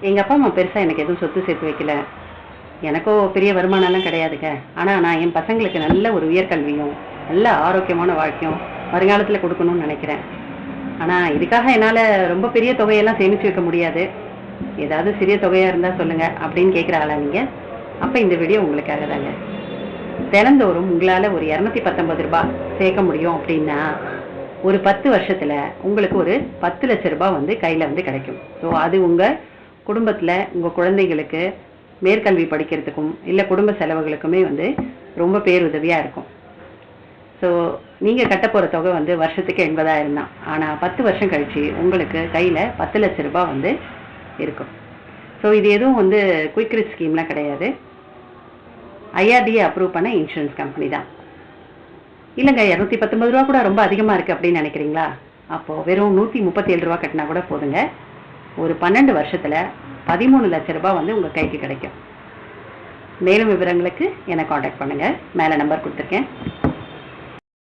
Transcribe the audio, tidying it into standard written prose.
எங்கள் அப்பா அம்மா பெருசாக எனக்கு எதுவும் சொத்து சேர்த்து வைக்கல. எனக்கோ பெரிய வருமானம்லாம் கிடையாதுங்க. ஆனால் நான் என் பசங்களுக்கு நல்ல ஒரு உயர்கல்வியும் நல்ல ஆரோக்கியமான வாழ்க்கையும் வருங்காலத்தில் கொடுக்கணும்னு நினைக்கிறேன். ஆனால் இதுக்காக என்னால் ரொம்ப பெரிய தொகையெல்லாம் சேமித்து வைக்க முடியாது. ஏதாவது சிறிய தொகையாக இருந்தால் சொல்லுங்கள் அப்படின்னு கேட்குற ஆளா நீங்கள்? அப்போ இந்த வீடியோ உங்களுக்காக தாங்க. தினந்தோறும் உங்களால் ஒரு 219 ரூபாய் சேர்க்க முடியும் அப்படின்னா ஒரு 10 வருஷத்தில் உங்களுக்கு ஒரு 10 லட்ச ரூபாய் வந்து கையில் வந்து கிடைக்கும். ஸோ அது உங்கள் குடும்பத்தில் உங்கள் குழந்தைகளுக்கு மேற்கல்வி படிக்கிறதுக்கும் இல்லை குடும்ப செலவுகளுக்குமே வந்து ரொம்ப பேருதவியாக இருக்கும். ஸோ நீங்கள் கட்ட போகிற தொகை வந்து வருஷத்துக்கு 80,000 தான். ஆனால் 10 வருஷம் கழித்து உங்களுக்கு கையில் 10 லட்ச ரூபாய் வந்து இருக்கும். ஸோ இது எதுவும் வந்து குயிக் ரிச் ஸ்கீம்லாம் கிடையாது. IRDA அப்ரூவ் பண்ண இன்சூரன்ஸ் கம்பெனி தான். இல்லைங்க, 219 ரூபா கூட ரொம்ப அதிகமாக இருக்குது அப்படின்னு நினைக்கிறீங்களா? அப்போது வெறும் 137 ரூபா கட்டினா கூட போதுங்க. ஒரு 12 வருஷத்தில் 13 லட்ச ரூபாய் வந்து உங்கள் கைக்கு கிடைக்கும். மேலும் விவரங்களுக்கு என்னை காண்டாக்ட் பண்ணுங்கள். மேலே நம்பர் கொடுத்துருக்கேன்.